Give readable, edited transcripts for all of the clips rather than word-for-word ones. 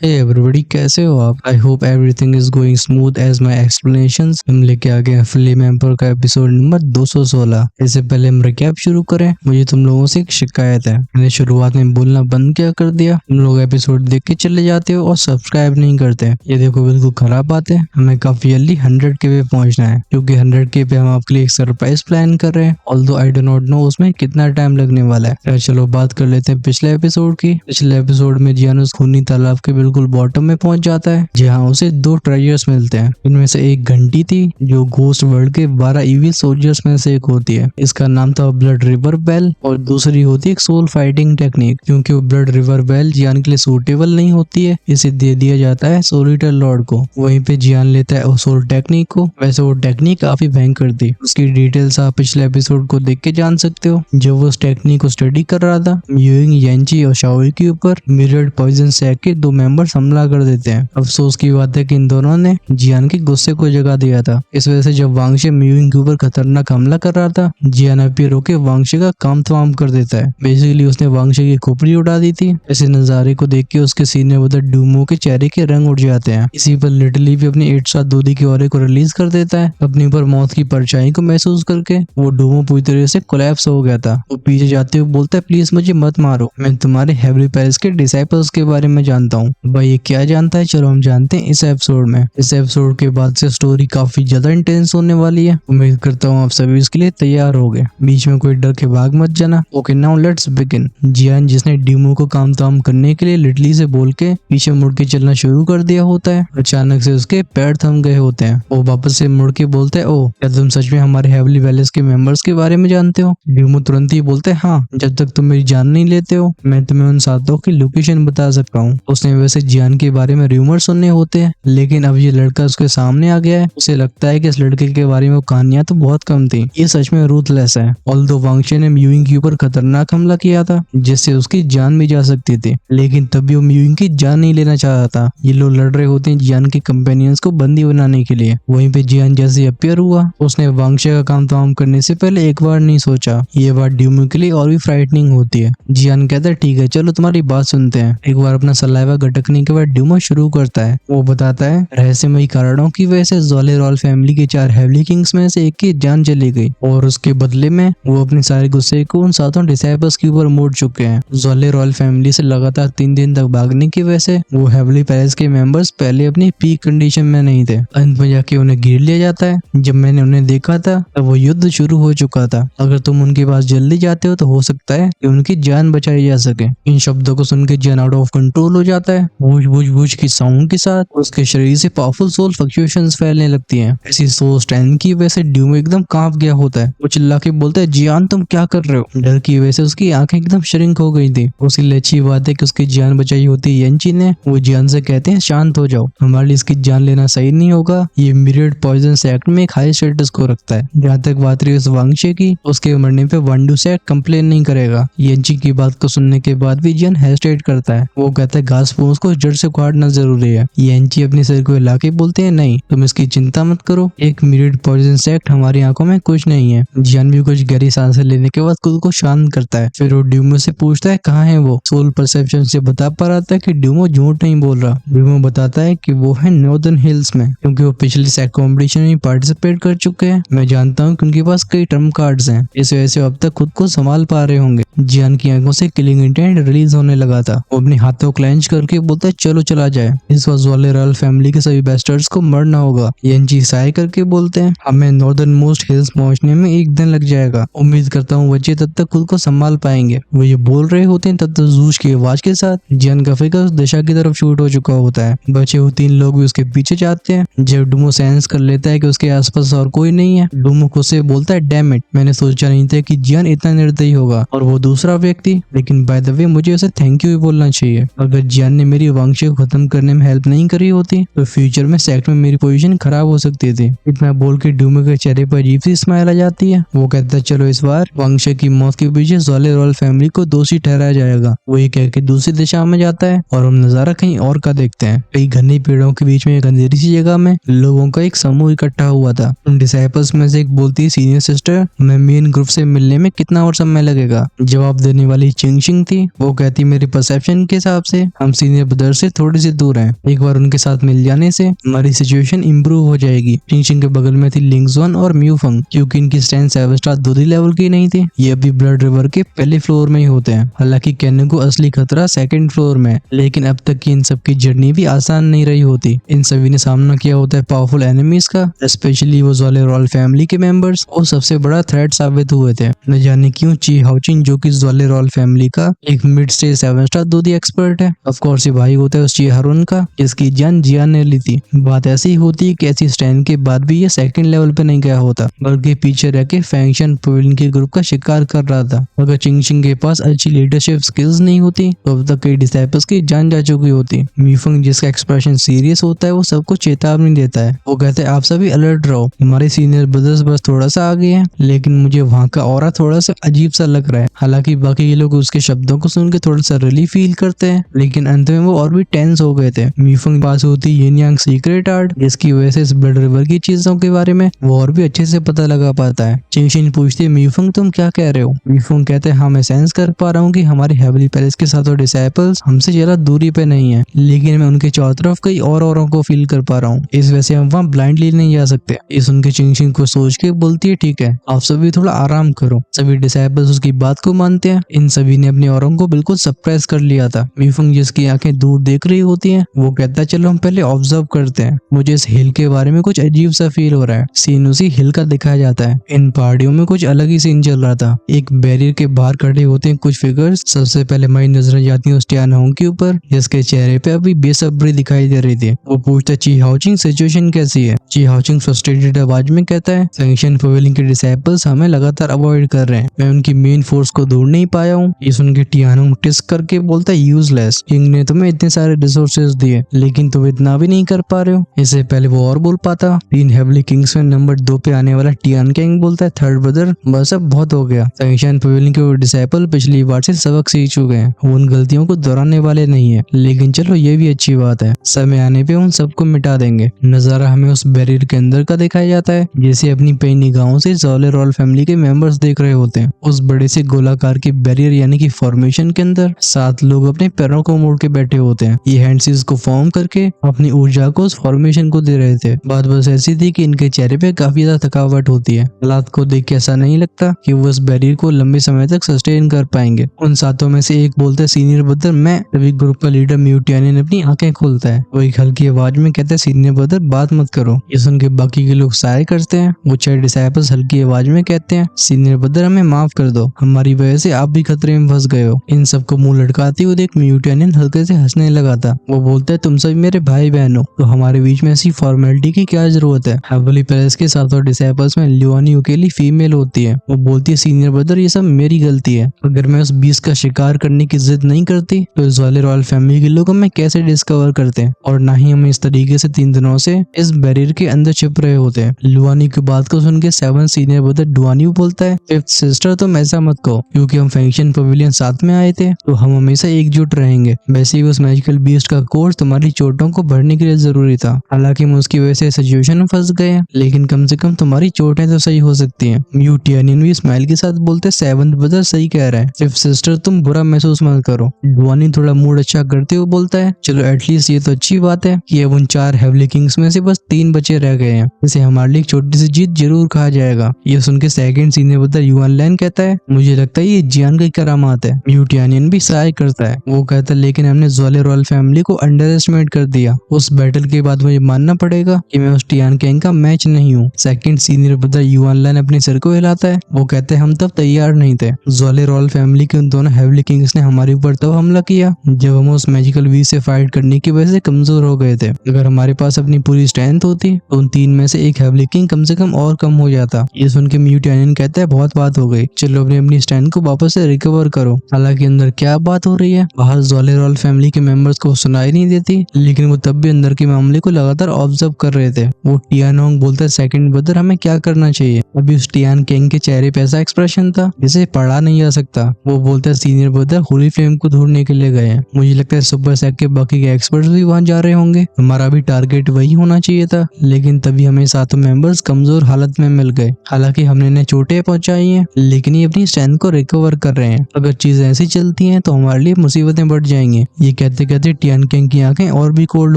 Hey everybody, कैसे हो आप? I hope everything is going smooth as my explanations. हम लेके आ गए हैं फिल्म एम्पर का एपिसोड नंबर 216। इससे पहले हम रिकैप शुरू करें, मुझे तुम लोगों से एक शिकायत है। मैंने शुरुआत में बोलना बंद क्या कर दिया? तुम लोग एपिसोड देख के चले जाते हो और सब्सक्राइब नहीं करते। ये देखो बिल्कुल खराब बात है। हमें काफी जल्दी 100K पे पहुंचना है, क्योंकि 100K पे हम आपके लिए एक सरप्राइज प्लान कर रहे हैं। Although I do not know उसमें कितना टाइम लगने वाला है। चलो बात कर लेते हैं पिछले एपिसोड की। पिछले एपिसोड में जियानुस खूनी तालाब के बिल्कुल बॉटम में पहुंच जाता है, जहां उसे 2 ट्रेजर्स मिलते हैं। इनमें से एक घंटी थी जो घोस्ट वर्ल्ड के 12 ईवी सोल्जर्स में से एक होती है। इसका नाम था ब्लड रिवर बेल, और दूसरी होती है एक सोल फाइटिंग टेक्निक। क्योंकि वो ब्लड रिवर बेल जियान के लिए सूटेबल नहीं होती है, इसे दे दिया जाता है सोलिटर लॉर्ड को। वहीं पे जियान लेता है सोल टेक्निक को। वैसे वो टेक्निक काफी भयंकर थी, उसकी डिटेल्स आप पिछले एपिसोड को देख के जान सकते हो। जब वो उस टेक्निक को स्टडी कर रहा था, यूइंग, यांची और शाओई के ऊपर मिरर्ड पॉइजन सैक के 2 मेंबर्स हमला कर देते हैं। अफसोस की बात है कि इन दोनों ने जियान के गुस्से को जगा दिया था। इस वजह से जब वांगशे म्यूइंग के ऊपर खतरनाक हमला कर रहा था, जियान अपीयर होकर वांगशे का काम तमाम कर देता है। बेसिकली उसने वांगशे की खोपड़ी उड़ा दी थी। ऐसे नजारे को देख के उसके सीने बदर डूमो के चेहरे के रंग उड़ जाते हैं। इसी पर लिटरली भी अपनी 8 दूधी के ऑरे को रिलीज कर देता है। अपने ऊपर मौत की परछाई को महसूस करके वो डूमो पूरी तरह से कोलैप्स हो गया था। वो पीछे जाते हुए बोलता है, प्लीज मुझे मत मारो, मैं तुम्हारे हेवली पैलेस के डिसाइपल्स के बारे में जानता हूँ। भाई ये क्या जानता है? चलो हम जानते हैं इस एपिसोड में। इस एपिसोड के बाद से स्टोरी काफी ज्यादा इंटेंस होने वाली है। उम्मीद करता हूँ आप सभी इसके लिए तैयार हो गए। बीच में कोई डर के भाग मत जाना। Okay now let's begin. जियान, जिसने डीमो को काम ताम करने के लिए लिटली से बोल के पीछे मुड़ के चलना शुरू कर दिया होता है, अचानक से उसके पैर थम गए होते हैं। वो वापस से मुड़ के बोलता है, ओ क्या तुम सच में हमारे हेवली पैलेस के मेंबर्स के बारे में जानते हो? डीमो तुरंत ही बोलता है, हाँ, जब तक तुम मेरी जान नहीं लेते हो मैं तुम्हें उन सातों की लोकेशन बता सकता हूँ। उसने वैसे जियान के बारे में रूमर सुनने होते हैं, लेकिन अब ये लड़का उसके सामने आ गया है। उसे लगता है कि इस लड़के के बारे में कहानियां तो बहुत कम थी, ये सच में रूथलेस है। ऑल्दो वांगशे ने म्यूइंग के ऊपर खतरनाक हमला किया था जिससे उसकी जान भी जा सकती थी, लेकिन तब भी वो म्यूइंग की जान नहीं लेना चाह रहा था। ये लोग लड़ रहे होते हैं जियान के कंपेनियंस को बंदी बनाने के लिए। वहीं पे जियान जैसे अपीयर हुआ, उसने वांगशे का काम तमाम करने से पहले एक बार नहीं सोचा। ये बात ड्यूमो के लिए और भी फ्राइटनिंग होती है। जियान कहता है, ठीक है चलो तुम्हारी बात सुनते हैं। एक बार अपना सलाइवा गटकने के बाद ड्यूमो शुरू करता है। वो बताता है, रहस्यमयी कारणों की वजह से ज़ोलेरॉल फैमिली के 4 हेवली किंग्स में से एक की जान चली गई, और उसके बदले में वो अपने सारे गुस्से को उन 7 डिसाइपल्स के ऊपर मोड़ चुके हैं। ज़ोलेरॉल फैमिली से लगातार 3 दिन तक भागने की वजह से वो हेवली पैलेस के मेंबर्स पहले अपनी पीक कंडीशन में नहीं थे। अंत में जाके उन्हें घेर लिया जाता है। जब मैंने उन्हें देखा था तब वो युद्ध शुरू हो चुका था। अगर तुम उनके पास जल्दी जाते हो तो हो सकता है कि उनकी जान बचाई जा सके। इन शब्दों को सुन के जियान आउट ऑफ कंट्रोल हो जाता है। वूज वूज वूज की साउंड के साथ उसके शरीर से पावरफुल सोल फ्लक्चुएशंस फैलने लगती हैं। ऐसी सोल स्ट्रेंथ की वजह से ड्यूमो एकदम कांप गया होता है। वो चिल्ला के बोलता है, जियान तुम क्या कर रहे हो? डर की वजह से उसकी आंखें एकदम श्रिंक हो गई थी। उसकी लिए अच्छी बात है कि उसकी जान बचाई होती है यांची ने। वो जियान से कहते हैं, शांत हो जाओ, हमारे लिए इसकी जान लेना सही नहीं होगा। ये मिरर्ड पॉइजन सैक्ट में एक हाई स्टेटस को रखता है। जहाँ तक बात रही उस वांगशे की, उसके मरने पे वंडू सैक्ट कंप्लेन नहीं करेगा। यांची की बात को सुनने के बाद भी जियान हेजिटेट करता है। वो कहता है, घास फूस को जड़ से उखाड़ना जरूरी है। यांची अपने सिर को हिला के बोलते हैं, नहीं तुम इसकी चिंता मत करो, एक मिरर्ड पॉइजन सैक्ट हमारी आंखों में कुछ नहीं है। जियान भी कुछ गहरी सांसें लेने के बाद खुद को शांत करता है। फिर वो ड्यूमो से पूछता है, कहाँ है वो? सोल परसेप्शन से बता पा रहा था कि ड्यूमो झूठ नहीं बोल रहा। ड्यूमो बताता है कि वो है नॉर्दर्न हिल्स में, क्योंकि वो पिछले सैक कॉम्पिटिशन में पार्टिसिपेट कर चुके हैं। मैं जानता हूँ कि उनके पास कई ट्रम्प कार्ड्स हैं, इस वजह से अब तक खुद को संभाल पा रहे होंगे। जियान की आंखों से किलिंग इंटेंट रिलीज होने लगा था। वो अपने हाथों क्लेंच करके बोलता है, चलो चला जाए, इस वक्त ज़ोलेरॉल फैमिली के सभी बेस्टर्ड्स को मरना होगा। यांची साय करके बोलते हैं, हमें नॉर्दर्न मोस्ट हिल्स पहुंचने में 1 दिन लग जाएगा। उम्मीद करता हूँ बच्चे तब तक खुद को संभाल पाएंगे। वो ये बोल रहे होते हैं तब तक जूश की आवाज के साथ जियान का फिगर उस दिशा की तरफ शूट हो चुका होता है। बचे हुए 3 लोग भी उसके पीछे जाते हैं। जब डूमो सेंस कर लेता है कि उसके आसपास और कोई नहीं है, डूमो खुद से बोलता है, डैम इट, मैंने सोचा नहीं था कि जियान इतना निर्दयी होगा। और वो दूसरा व्यक्ति, लेकिन बाय द वे मुझे उसे थैंक यू भी बोलना चाहिए। अगर जियान ने मेरी वांगशे को खत्म करने में हेल्प नहीं करी होती तो फ्यूचर में सेक्ट में मेरी पोजीशन खराब हो सकती थी। इतना बोल के डूमो के चेहरे पर अजीब सी स्माइल आ जाती है। वो कहता है, चलो इस बार वांगशे की मौत के पीछे ज़ोलेरॉल फैमिली को दोषी ठहराया जाएगा। वो ये कह के दूसरी दिशा में जाता है और हम नजारा कहीं और का देखते हैं। कई घने पेड़ों के बीच में एक अंधेरी सी जगह में लोगों का एक समूह इकट्ठा हुआ था। उन डिसाइपल्स में से एक बोलती है, सीनियर सिस्टर, हमें मेन ग्रुप से मिलने में कितना और समय लगेगा? जवाब देने वाली चिंगशिंग थी। वो कहती, मेरे परसेप्शन के हिसाब से हम सीनियर ब्रदर से थोड़ी सी दूर है। एक बार उनके साथ मिल जाने से हमारी सिचुएशन इम्प्रूव हो जाएगी। चिंगशिंग के बगल में थी लिंगजुआन और म्यूफंग, क्योंकि इनकी स्ट्रेंथ 7 स्टार दूसरी लेवल की नहीं थी। ये अभी ब्लड रिवर के पहले फ्लोर में ही होते हैं। हालांकि कहने को असली खतरा सेकंड फ्लोर में, लेकिन अब तक की इन सबकी जर्नी भी आसान नहीं रही होती। इन सभी ने सामना किया होता है पावरफुल एनिमीज का, स्पेशली वो ज़्वाले रॉयल फैमिली के मेंबर्स, और सबसे बड़ा थ्रेट साबित हुए थे। न जाने क्यों ची हाउचिंग, जो कि ज़्वाले रॉयल फैमिली का एक मिड स्टेज 7 स्टार दूधी एक्सपर्ट है, ऑफ कोर्स ये भाई होता है उस ची हारून का, जिसकी जान जियान ने ली थी। बात ऐसी ही होती है कि ऐसी स्टैंड के बाद भी ये सेकंड लेवल पे नहीं गया होता, बल्कि पीछे रह के फैंक्शन पवेलियन के ग्रुप का शिकार कर रहा था। अगर चिंगशिंग के पास अच्छी लीडरशिप स्किल्स नहीं होती तो अब तक कई डिसाइपल्स की जान जा चुकी होती। म्यूफंग, जिसका एक्सप्रेशन सीरियस होता है, वो सबको चेतावनी देता है। वो कहते हैं आप सभी अलर्ट रहो, हमारे सीनियर ब्रदर्स बस थोड़ा सा आगे हैं, लेकिन मुझे वहाँ का ऑरा थोड़ा सा अजीब सा लग रहा है। हालांकि बाकी ये लोग उसके शब्दों को सुन के थोड़ा सा रिलीफ फील करते हैं, लेकिन अंत में वो और भी टेंस हो गए थे। म्यूफंग पास होती यिन यांग सीक्रेट आर्ट, जिसकी वजह से इस ब्लड रिवर की चीजों के बारे में वो और भी अच्छे से पता लगा पाता है। चिंगशिंग पूछती है म्यूफंग तुम क्या कह रहे हो? म्यूफंग कहते हैं हाँ मैं सेंस कर पा रहा हूँ कि हमारे हेवली पैलेस के साथ डिसाइपल्स हमसे ज्यादा दूरी पे नहीं है, लेकिन मैं उनके चारों तरफ कई और औरों को फील कर पा रहा हूँ। इस वजह से हम वहाँ ब्लाइंडली नहीं जा सकते। इस उनके चिंगशिंग को सोच के बोलती है ठीक है, आप सभी थोड़ा आराम करो। सभी डिसाइपल्स उसकी बात को मानते हैं। इन सभी ने अपने औरों को बिल्कुल सरप्राइज कर लिया था। म्यूफंग, जिसकी आंखें दूर देख रही होती हैं, वो कहता है चलो हम पहले ऑब्जर्व करते हैं, मुझे इस हिल के बारे में कुछ अजीब सा फील हो रहा है। सीन उसी हिल का दिखाया जाता है। इन पहाड़ियों में कुछ अलग ही सीन चल रहा था। एक बैरियर के बाहर खड़े होते हैं कुछ फिगर्स। सबसे पहले हमारी नजरें जाती है उस टियान होंग के ऊपर, जिसके चेहरे पे अभी बेसब्री दिखाई दे रही थी। वो पूछता है ची हाउचिंग सिचुएशन कैसी है? ची हाउचिंग फ्रस्ट्रेटेड आवाज में कहता है फैंक्शन पवेलियन के डिसाइपल्स हमें लगातार अवॉइड कर रहे हैं, मैं उनकी मेन फोर्स को ढूंढ नहीं पाया हूँ। ये सुन के टियान होंग टिस्क करके बोलता है यूजलेस, किंग ने तुम्हें इतने सारे रिसोर्सेज दिए लेकिन तुम इतना भी नहीं कर पा रहे हो। इससे पहले वो और बोल पाता। 3 हेवली किंग्स में नंबर 2 पे आने वाला टियान किंग बोलता है थर्ड ब्रदर बस अब बहुत हो गया। फैंक्शन पवेलियन के डिसाइपल पिछली बार से सबक सीख चुके हैं, वो उन गलतियों को दोहराने वाले नहीं है। लेकिन चलो ये भी अच्छी बात है, समय आने पे उन सबको मिटा देंगे। नजारा हमें उस बैरियर के अंदर का दिखाया जाता है, जैसे अपनी पेई निगाहों से ज़्वाले रॉयल फैमिली के मेंबर्स देख रहे होते हैं। उस बड़े से गोलाकार के बैरियर यानी कि फॉर्मेशन के अंदर 7 लोग अपने पैरों को मोड़ के बैठे होते हैं। ये हैंडसीज को फॉर्म करके अपनी ऊर्जा को उस फॉर्मेशन को दे रहे थे। बात बस ऐसी थी कि इनके चेहरे पे काफी ज्यादा थकावट होती है। हालात को देख के ऐसा नहीं लगता कि वो इस बैरियर को लंबे समय तक सस्टेन कर पाएंगे। उन 7 में से एक बोलता है सीनियर ब्रदर मैं। तभी ग्रुप का लीडर म्यूटियानियन अपनी आंखें खोलता है। वो एक हल्की आवाज में कहता है सीनियर ब्रदर बात मत करो। ये सुन के बाकी के लोग साय करते हैं। वो 6 डिसाइपल्स हल्की आवाज में कहते हैं सीनियर ब्रदर हमें माफ कर दो, हमारी वजह से आप भी खतरे में फंस गए हो। इन सबको मुंह लटकाते हुए देख म्यूटियानियन हल्के से हंसने लगा था। वो बोलता है तुम सभी मेरे भाई बहन हो, तो हमारे बीच में ऐसी फॉर्मेलिटी की क्या जरूरत है। हेवली पैलेस के 7 डिसाइपल्स में लियोनी अकेली फीमेल होती है। वो बोलती है सीनियर ब्रदर ये सब मेरी गलती है, अगर मैं उस बीस का शिकार करने की जिद नहीं करती तो इस वाले रॉयल फैमिली के लोग हमें कैसे डिस्कवर करते हैं, और ना ही हम इस तरीके से 3 दिनों से इस बैरियर के अंदर छिप रहे होते हैं। लुआनी की बात को सुन के 7 सीनियर ब्रदर डुआनी बोलता है 5th सिस्टर तुम ऐसा मत कहो, क्योंकि हम फैंक्शन पवेलियन साथ में आए थे तो हम हमेशा एकजुट रहेंगे। वैसे ही उस मैजिकल बीस्ट का कोर्स तुम्हारी चोटों को भरने के लिए जरूरी था। हालांकि हम उसकी वजह से सिचुएशन में फंस गए हैं, लेकिन कम से कम तुम्हारी चोटें तो सही हो सकती हैं। म्यूटियानियन भी स्माइल के साथ बोलते 7th ब्रदर सही कह रहा है, 5th सिस्टर तुम बुरा महसूस मत करो। डुआनी थोड़ा मूड अच्छा करते हुए बोलता है चलो एटलीस्ट ये तो अच्छी बात है कि अब उन 4 हेवली किंग्स में से बस 3 बचे रह गए हैं, इसे हमारे लिए एक छोटी सी जीत जरूर कहा जाएगा। ये सुन के 2nd सीनियर ब्रदर युआन लैन कहता है मुझे लगता है ये जियान की करामात है। म्यूटियानियन भी सहाय करता है। वो कहता है लेकिन हमने ज़्वाले रॉयल फैमिली को अंडर एस्टिमेट कर दिया। उस बैटल के बाद मुझे मानना पड़ेगा कि मैं उस टियान किंग का मैच नहीं हूँ। 2nd सीनियर ब्रदर युआन लैन अपने सिर को हिलाता है। वो कहते हैं हम तब तैयार नहीं थे। ज़्वाले रॉयल फैमिली के उन दोनों हेवली किंग्स ने हमारे ऊपर तब हमला किया जब हम उस मैजिकल वी से फाइट करने की वजह से कमजोर हो गए थे। अगर हमारे पास अपनी पूरी स्ट्रेंथ होती तो उन 3 में से एक हेवली किंग कम से कम और कम हो जाता। ये सुन के म्यूटियानियन कहता है बहुत बात हो गई, चलो अपनी स्ट्रेंथ को वापस से रिकवर करो। हालांकि अंदर क्या बात हो रही है बाहर ज़्वाले रॉयल फैमिली के मेंबर्स को सुनाई नहीं देती, लेकिन वो तब भी अंदर के मामले को लगातार ऑब्जर्व कर रहे थे। वो टियान होंग बोलता है 2nd ब्रदर हमें क्या करना चाहिए। अभी उस टियान किंग के चेहरे पे ऐसा एक्सप्रेशन था जिसे पढ़ा नहीं जा सकता। वो बोलता है सीनियर ब्रदर होली फ्लेम को ढूंढने के लिए गए हैं, मुझे लगता है सुपर सेक के बाकी के एक्सपर्ट्स भी वहाँ जा रहे होंगे, हमारा भी टारगेट वही होना चाहिए था। लेकिन तभी हमें 7 मेंबर्स कमजोर हालत में मिल गए। हालांकि हमने इन्हें चोटें पहुंचाई हैं, लेकिन ये अपनी स्ट्रेंथ को रिकवर कर रहे हैं। अगर चीजें ऐसी चलती हैं तो हमारे लिए मुसीबतें बढ़ जाएंगी। ये कहते कहते टियान कैंग की आंखें और भी कोल्ड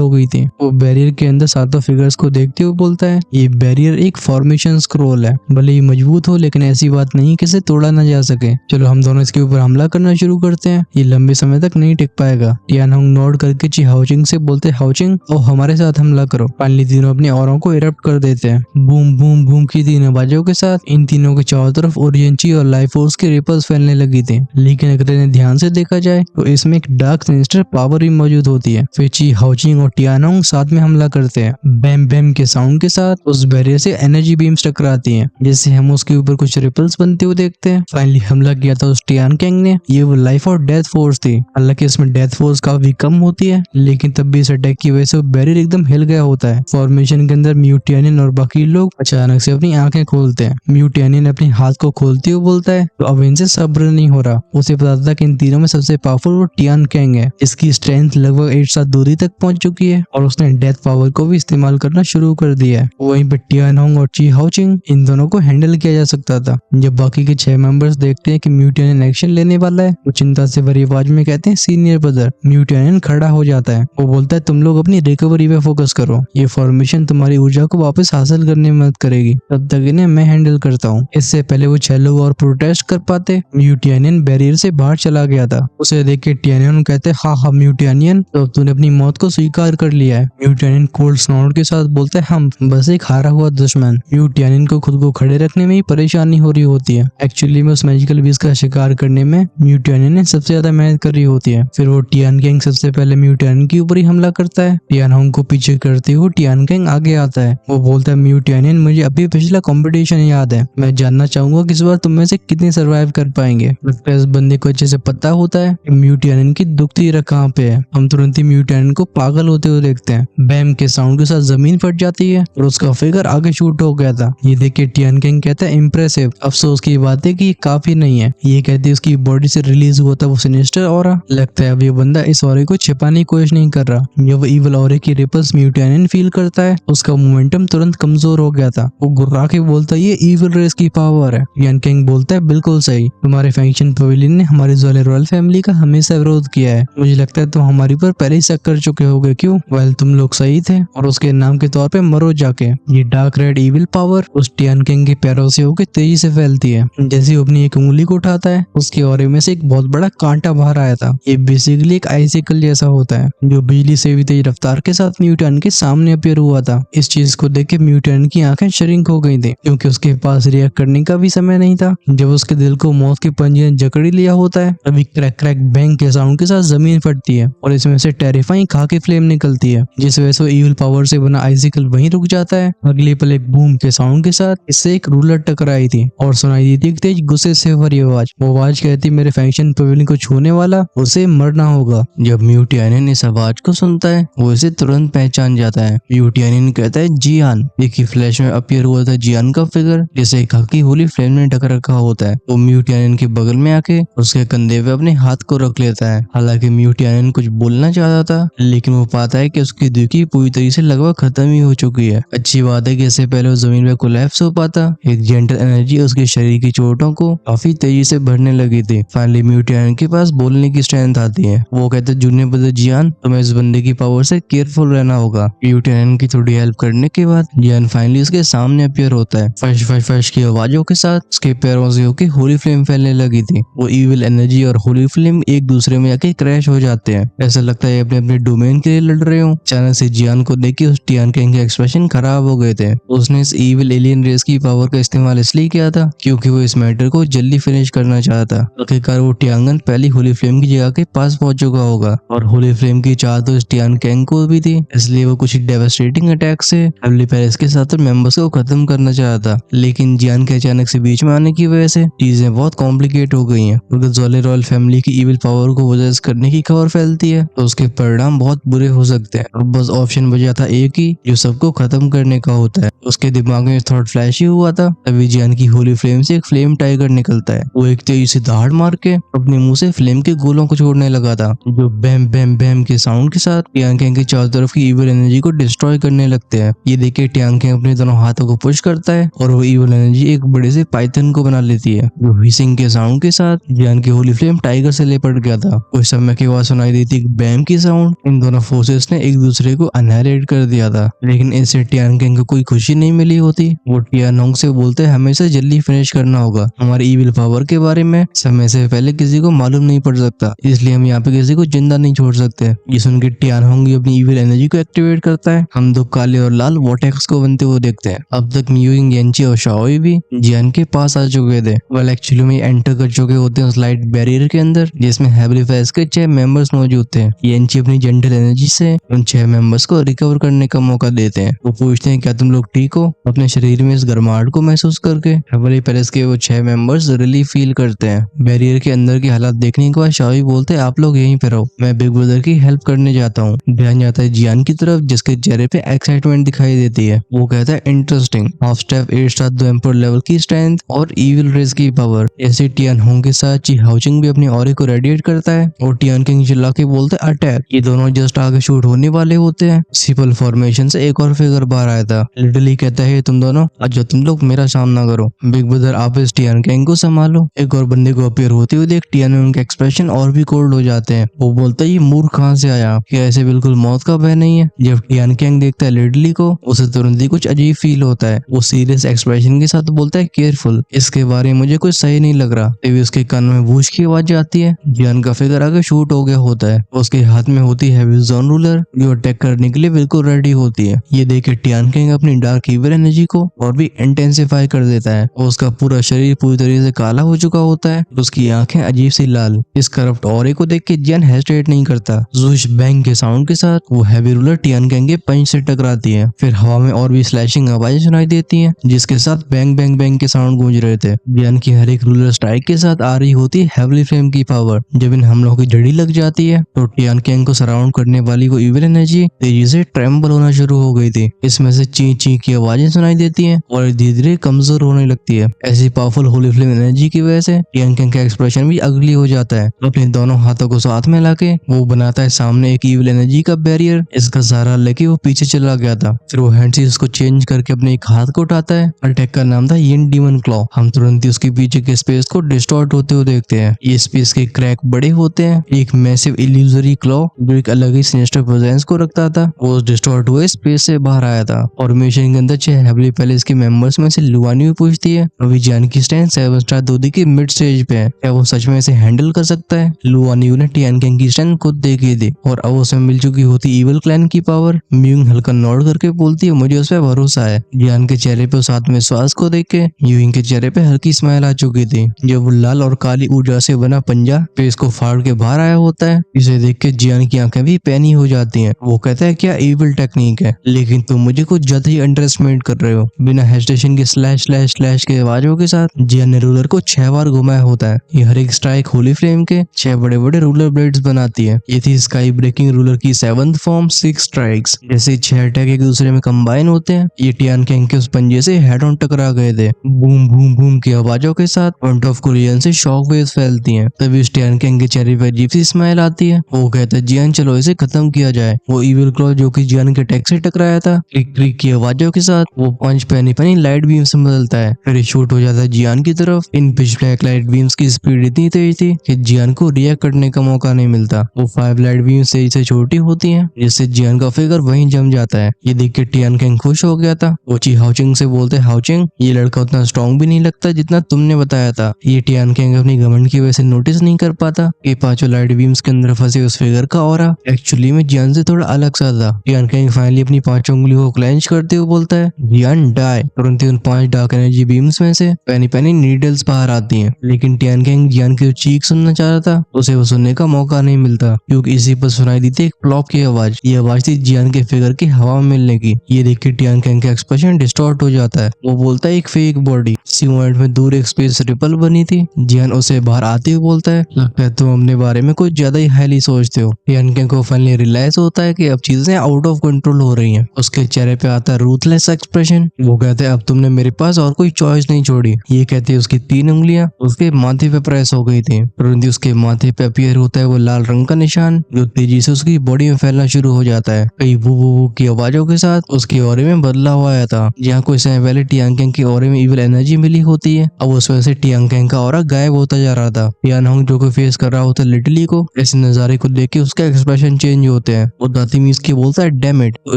हो गई थी। वो बैरियर के अंदर सातों फिगर्स को देखते हुए बोलता है, ये बैरियर एक फॉर्मेशन स्क्रॉल है, भले ही मजबूत हो लेकिन ऐसी बात नहीं कि इसे तोड़ा न जा सके। चलो हम दोनों इसके ऊपर हमला करना शुरू करते हैं, ये लंबे समय तक नहीं टिक पाएगा। टियान होंग नोड करके ची हाउचिंग से बोलते, हाउचिंग और हमारे साथ हमला करो। फाइनली तीनों अपने औरों को इरप्ट कर देते हैं। बूम बूम बूम की तीन आवाजों के साथ इन तीनों के चारों तरफ ओरियंची और लाइफ फोर्स के रिपल्स फैलने लगी थी। लेकिन अगर इन्हें ध्यान से देखा जाए तो इसमें एक डार्क सिनिस्टर पावर भी मौजूद होती है। फिर ची हाउचिंग और टियान होंग साथ में हमला करते हैं। बैम बैम के साउंड के साथ उस बैरियर से एनर्जी बीम्स टकराती हैं, जिससे हम उसके ऊपर कुछ रिपल्स बनते हुए देखते हैं। फाइनली हमला किया था उस टियान कैंग ने। ये वो लाइफ और डेथ फोर्स थी। हालांकि इसमें डेथ फोर्स काफी कम होती है, लेकिन तब भी इस अटैक की वजह से वो बैरियर एकदम हिल गया होता है। फॉर्मेशन के अंदर म्यूटेनियन और बाकी लोग अचानक से अपनी आंखें खोलते हैं। म्यूटेनियन अपने हाथ को खोलते हुए बोलता है, तो अब इनसे सब्र नहीं हो रहा। उसे पता था कि इन तीनों में सबसे पावरफुल वो टियान कैंग है। इसकी स्ट्रेंथ लगभग 8 साल दूरी तक पहुंच चुकी है और उसने डेथ पावर को भी इस्तेमाल करना शुरू कर दिया है। वहीं पे टियान होंग और ची हाउचिंग इन दोनों को हैंडल किया जा सकता था। जब बाकी के 6 मेंबर्स देखते हैं कि म्यूटेनियन एक्शन लेने वाला है, वो चिंता से भरी आवाज में कहते हैं, सीनियर ब्रदर। म्यूटेनियन खड़ा हो जाता है। वो बोलता है, तुम लोग अपनी रिकवरी पे फोकस करो, ये फॉर्मेशन तुम्हारी ऊर्जा को वापस हासिल करने में मदद करेगी, तब तक इन्हें मैं हैंडल करता हूँ। इससे पहले वो 6 लोग और प्रोटेस्ट कर पाते, म्यूटेनियन बैरियर से बाहर चला गया था। उसे देख के टियानियन कहते, हाँ हाँ म्यूटेनियन, तो अब तूने अपनी मौत को स्वीकार कर लिया है। म्यूटेनियन कोल्ड स्नॉट के साथ बोलता है, हम बस एक हारा हुआ दुश्मन। म्यूटेनियन को खुद को खड़े रखने में ही परेशानी हो रही होती है। एक्चुअली में उस मैजिकल बीस्ट का शिकार करने में म्यूटेनियन ने सबसे ज्यादा मेहनत कर रही होती है। फिर वो टियान कैंग सबसे पहले म्यूटेनियन के ऊपर ही हमला करता है। टियान होंग को पीछे करते हुए टियान कैंग आगे आता है। वो बोलता है, म्यूटेनियन, मुझे अभी पिछला कंपटीशन याद है, मैं जानना चाहूंगा कि इस बार तुम में से कितने सर्वाइव कर पाएंगे। लगता है इस बंदे को अच्छे से पता होता है कि म्यूटेनियन की दुखती रख कहाँ पे है। हम तुरंत ही म्यूटेनियन को पागल होते हुए देखते हैं। बैम के साउंड के साथ जमीन फट जाती है और उसका फिगर आगे शूट हो गया था। ये देख के टियान कैंग कहता है, इम्प्रेसिव। अफसोस की बात है कि ये काफी नहीं है। ये कहती है उसकी बॉडी से रिलीज हुआ था वो सिनिस्टर ऑरा। लगता है अब ये बंदा इस ऑरे को छिपाने की कोशिश नहीं कर रहा। जब इविल ऑरे की रिपल्स म्यूटेनियन फील करता है, उसका मोमेंटम तुरंत कमजोर हो गया था। वो गुर्रा के बोलता है, ये इविल रेस की पावर है। टियान कैंग बोलता है, बिल्कुल सही, तुम्हारे फैक्शन पवेलियन ने हमारी ज़्वाले रॉयल फैमिली का हमेशा विरोध किया है। मुझे लगता है तुम हमारी पर पहले ही शक कर चुके होगे। क्यों? वेल, तुम लोग सही थे और उसके नाम के तौर पे मरो जाके। ये डार्क रेड इविल पावर उस टियान कैंग के पैरों से होकर तेजी से फैलती है। जैसे वो अपनी एक उंगली को उठाता है, उसके ऑरे में से एक बहुत बड़ा कांटा बाहर आया था। ये बेसिकली एक आइसिकल जैसा होता है जो बिजली से भी तेज रफ्तार के साथ म्यूटेनियन के सामने अपीयर हुआ था। इस चीज को देख के म्यूटेनियन की आंखें श्रिंक हो गई थी, क्योंकि उसके पास रिएक्ट करने का भी समय नहीं था। जब उसके दिल को मौत के पंजे ने जकड़ी लिया होता है, तभी क्रैक क्रैक बैंग के साउंड के साथ जमीन फटती है और इसमें से टेरिफाइंग खाकी फ्लेम निकलती है, जिस वजह से इविल पावर से बना आइसिकल वहीं रुक जाता है। अगले पल एक बूम के साउंड के साथ इससे एक रूलर टकराई थी और सुनाई दी थी एक तेज गुस्से से भरी आवाज। वो आवाज कहती, मेरे फैक्शन पवेलियन को छूने वाला उसे मरना होगा। जब म्यूटेनियन इस आवाज को सुनता है, वो इसे तुरंत पहचान जाता है। म्यूटेनियन कहता है, जियान। देखिए फ्लैश में अपीयर हुआ था जियान का फिगर, जिसे एक खाकी होली फ्लेम ने ढक रखा होता है। वो म्यूटेनियन के बगल में आके उसके कंधे पे अपने हाथ को रख लेता है। हालांकि म्यूटेनियन कुछ बोलना चाहता था, लेकिन वो पाता है कि उसकी दुखी पूरी तरीके से लगभग खत्म ही हो चुकी है। अच्छी बात है कि इससे पहले वो जमीन पे कोलैप्स हो पाता, एक जेंटल एनर्जी उसके शरीर की चोटों को काफी तेजी से भरने लगी थी। फाइनली म्यूटेनियन के पास बोलने की स्ट्रेंथ आती है। वो कहते, जूनियर ब्रदर जियान, तुम्हें इस बंदे की पावर से केयरफुल रहना होगा। म्यूटेनियन की थोड़ी हेल्प करने के बाद जियान फाइनली उसके सामने अपीयर होता है। फश फश फश की आवाजों के साथ उसके पैरों से होकर होली फ्लेम फैलने लगी थी। वो इविल एनर्जी और होली फ्लेम एक दूसरे में जाके क्रैश हो जाते हैं। ऐसा लगता है अपने अपने डोमेन के लिए लड़ रहे हो। अचानक से जियान को देख के उस टियान कैंग के एक्सप्रेशन खराब हो गए थे। उसने इस इविल एलियन रेस की पावर का इस्तेमाल इसलिए किया था क्योंकि वो इस मैटर को जल्दी फिनिश करना चाहता। आखिरकार वो टियांगन पहली होली फ्लेम की जगह के पास पहुंच चुका होगा और होली फ्लेम की चाह तो इस टियान कैंग को भी थी, इसलिए वो कुछ डेवास्टेटिंग अटैक से हेवनली पैलेस के साथ मेंबर्स को खत्म करना चाहता। लेकिन जियान के अचानक से बीच में आने की वजह से चीजें बहुत कॉम्प्लिकेट हो गई हैं। अगर ज़्वाले रॉयल फैमिली की इविल पावर को पोजेस करने की खबर फैलती है तो उसके परिणाम बहुत बुरे हो सकते हैं। और बस ऑप्शन बचा था एक ही, जो सबको खत्म करने का होता है। उसके दिमाग में थॉट फ्लैश ही हुआ था, तभी जियान की होली फ्लेम से एक फ्लेम टाइगर निकलता है। वो एक तेजी से दहाड़ मार के अपने मुंह से फ्लेम के गोलों को छोड़ने लगा था, जो बैम बैम बैम के साउंड के साथ टियांग कैंग की चारों तरफ की इविल एनर्जी को डिस्ट्रॉय करने लगते हैं। ये देख के टियांग कैंग अपने दोनों हाथों को पुश करता है और वो इविल एनर्जी एक बड़े से पाइथन को बना लेती है, जो हिसिंग के साउंड के साथ जियान की होली फ्लेम टाइगर से लिपट गया था। कुछ समय के बाद सुनाई दी थी बैम की साउंड। इन दोनों फोर्सेस ने एक दूसरे को अनहाइलेट कर दिया था, लेकिन इससे टियान कैंग को कोई खुशी नहीं मिली होती। वो टियान होंग से बोलते हमेशा जल्दी फिनिश करना होगा, हमारी इविल पावर के बारे में समय से पहले किसी को मालूम नहीं पड़ सकता, इसलिए हम यहाँ पे किसी को जिंदा नहीं छोड़ सकते। ये सुन के टियान होंग अपनी इविल एनर्जी को एक्टिवेट करता है। हम दो काले और लाल वोटेक्स को बनते हुए देखते हैं। अब तक म्यूइंग, येंची और शाओई भी जियान के पास आ चुके थे। वेल एक्चुअली में एंटर कर चुके होते हैं उस लाइट बैरियर के अंदर, जिसमें हेबलीफेस के 6 मेंबर्स मौजूद थे। येंची अपनी जेंटल एनर्जी से उन 6 मेंबर्स को रिकवर करने का मौका देते हैं। वो पूछते हैं क्या तुम लोग ठीक हो? अपने शरीर में इस गर्माहट को महसूस करके हेवली पैलेस के वो 6 मेंबर्स रिलीफ फील करते हैं। बैरियर के अंदर की हालात देखने के बाद शाओई बोलते हैं आप लोग यहीं पे रहो, मैं बिग ब्रदर की हेल्प करने जाता हूँ। ध्यान जाता है जियान की तरफ, जिसके चेहरे पे एक्साइटमेंट दिखाई देती है। वो कहता है interesting, half step 8 star 2 emperor level की स्ट्रेंथ और इविल रेस की पावर। ऐसे टियान होंग के साथ ची हाउचिंग भी अपनी ऑरे को रेडिएट करता है और टियान किंग चिल्ला के बोलते हैं अटैक। ये दोनों जस्ट आगे शूट होने वाले होते हैं। सिंपल फॉर्मेशन से एक और फिगर बाहर आया था। लिटरली कहता है तुम दोनों आज तुम लोग मेरा सामना करो, बिग ब्रदर आप इस टियान किंग को संभालो। एक और बंदे को अपीयर होते हुए देख टियान होंग के एक्सप्रेशन और भी कोल्ड हो जाते हैं। वो बोलता है ये मूर्ख कहाँ से आया, क्या ऐसे बिल्कुल मौत का भय नहीं है? जब टियान किंग देखता है लिटरली को, उसे तुरंत ही कुछ अजीब फील होता है। वो सीरियस एक्सप्रेशन के साथ बोलता है केयरफुल, इसके बारे में मुझे कुछ सही नहीं लग रहा। तभी उसके कान में वूश की आवाज आती है। जियान का फिगर आगे शूट हो गया होता है। उसके हाथ में होती है हेवी जोन रूलर, जो अटैक करने के लिए बिल्कुल रेडी होती है। ये देख के टियान किंग अपनी डार्क इविल एनर्जी को और भी इंटेंसिफाई कर देता है और उसका पूरा शरीर पूरी तरीके से काला हो चुका होता है। उसकी आंखें अजीब सी लाल। इस करप्ट ऑरे को देख के जियान हेजिटेट नहीं करता। ज़ूश बैंग के साउंड के साथ वो हैवी रूलर टियान किंग के पंच से टकराती है। फिर हवा में और भी स्लैशिंग आवाजें सुनाई देती हैं, जिसके साथ बैंग बैंग बैंग के साउंड गूंज रहे थे। जियान की हर एक रूलर स्ट्राइक के साथ आ रही होती है हेवली फ्लेम की पावर। जब इन हमलों की जड़ी लग जाती है तो टियान किंग को सराउंड करने वाली वो इविल एनर्जी तेजी से ट्रेम्बल होना शुरू हो गई थी। इसमें से ची ची की आवाजें सुनाई देती हैं और धीरे धीरे कमजोर होने लगती है। ऐसी पावरफुल होली फ्लेम एनर्जी की वजह से टियान किंग का एक्सप्रेशन भी अगली हो जाता है। अपने दोनों हाथों को साथ में लाके वो बनाता है सामने एक इविल एनर्जी का बैरियर। इसका सहारा लेके वो पीछे चला गया था। फिर वो हैंड से उसको चेंज करके अपने एक हाथ को उठाता है। अटैक का नाम था यिन डीमन क्लॉ। हम तुरंत ही उसके पीछे के स्पेस को डिस्टॉर्ट होते हुए देखते हैं। ये स्पेस के क्रैक बड़े होते हैं। एक मैसिव इल्यूजरी क्लॉ जो एक अलग ही सिनिस्टर प्रेजेंस को रखता था, वो डिस्टॉर्ट हुए स्पेस से बाहर आया था। और मिशन के अंदर 6 हेवली पैलेस के मेंबर्स में से लुआनी भी पूछती है अभी जियान की स्ट्रेंथ 7 स्टार दूधी के मिड स्टेज पे है, क्या वो सच में इसे हैंडल कर सकता है? लुआनी ने टियान किंग की स्ट्रेंथ खुद देखी थी और अब उसमें मिल चुकी होती इविल क्लैन की पावर। म्यूइंग हल्का नॉड करके बोलती है मुझे उस पर भरोसा है। जियान के चेहरे पे उस आत्मविश्वास को देख के म्यूइंग के चेहरे पे हल्की स्माइल आ चुकी थी। जब वो लाल और काली ऊर्जा से बना पंजा फेस को फाड़ के बाहर आया होता है, इसे देख के जियान की आंखें भी पैनी हो जाती हैं। वो कहता है क्या इविल टेक्निक है, लेकिन तुम मुझे कुछ ज्यादा ही अंडर एस्टिमेट कर रहे हो। बिना hesitation K slash slash slash के आवाजों के साथ जियान ने रूलर को 6 बार घुमाया होता है। ये हर एक स्ट्राइक होली फ्लेम के 6 बड़े बड़े रूलर ब्लेड्स बनाती है। ये थी स्काई ब्रेकिंग रूलर की 7th फॉर्म 6 स्ट्राइक्स। जैसे 6 अटैक एक दूसरे में कंबाइन होते हैं, ये टियान किंग के उस पंजे से हेड ऑन टकरा गए थे। बूम बूम बूम की आवाजों के साथ पॉइंट ऑफ कोलिजन से शॉक वेव्स फैलती हैं। तभी उस टियान किंग के चेहरे पर अजीब सी स्माइल आती है। वो कहता है जियान चलो इसे खत्म किया जाए। वो इविल क्लॉ जो कि जियान के अटैक से टकराया था, क्लिक क्लिक की आवाजों के साथ वो पंच पैनी पैनी लाइट बीम से बदलता है। फिर शूट हो जाता है जियान की तरफ। In pitch black light beams की स्पीड इतनी तेज थी कि जियान को रिएक्ट करने का मौका नहीं मिलता। वो 5 लाइट बीम्स तेजी से छोटी होती हैं, जिससे जियान का फिगर वहीं जम जाता है। ये देख के टियान किंग खुश हो गया था। वो ची हाउचिंग से बोलते हाउचिंग ये लड़का उतना स्ट्रॉन्ग भी नहीं लगता जितना तुमने बताया था। ये टियान किंग अपनी घमंड की वजह से नोटिस नहीं कर पाता कि 5 लाइट बीम्स के अंदर फंसे उस फिगर का ऑरा एक्चुअली में जियान से थोड़ा अलग सा था। टियान किंग फाइनली अपनी 5 उंगलियों को क्लेंच करते हुए बोलता है जियान डाई। तुरंत ही उन 5 डार्क एनर्जी बीम्स में से पैनी पैनी नीडल्स बाहर आती हैं। लेकिन टियान किंग जियान की चीख सुनना चाह रहा था, उसे वो सुनने का मौका नहीं मिलता क्योंकि इसी पर सुनाई दी थी एक प्लॉप की आवाज। ये आवाज थी जियान के फिगर की हवा में मिलने की। ये देख के टियान किंग का एक्सप्रेशन डिस्टॉर्ट हो जाता है। वो बोलता है एक फेक बॉडी। इसी मोमेंट में दूर एक स्पेस रिपल बनी थी। जियान उसे बाहर आते हुए बोलता है लगता है तुम अपने बारे में कुछ ज्यादा ही हाईली सोचते हो। टियान किंग को फाइनली रियलाइज होता है कि अब चीजें आउट ऑफ कंट्रोल हो रही हैं। उसके चेहरे पे आता है रूथलेस एक्सप्रेशन। वो कहते हैं अब तुमने मेरे पास और कोई चॉइस नहीं छोड़ी। ये कहते उसकी 3 उंगलियां उसके माथे पे प्रेस हो गई थी। तुरंत उसके माथे पे अपीयर होता है वो लाल रंग का निशान, जो तेजी से उसकी बॉडी में फैलना शुरू हो जाता है। कई वो वो की आवाजों के साथ उसके ऑरे में बदलाव आया था। जहाँ कोई समय पहले टियान किंग के ऑरे में इविल एनर्जी मिली होती है, अब उस वजह से टियान किंग का ऑरा गायब होता जा रहा था। टियान होंग जो को फेस कर रहा होता लिटली को, इस नजारे को देख के उसका एक्सप्रेशन चेंज होते हैं। वो दातिमीज की बोलता है डैम इट। तो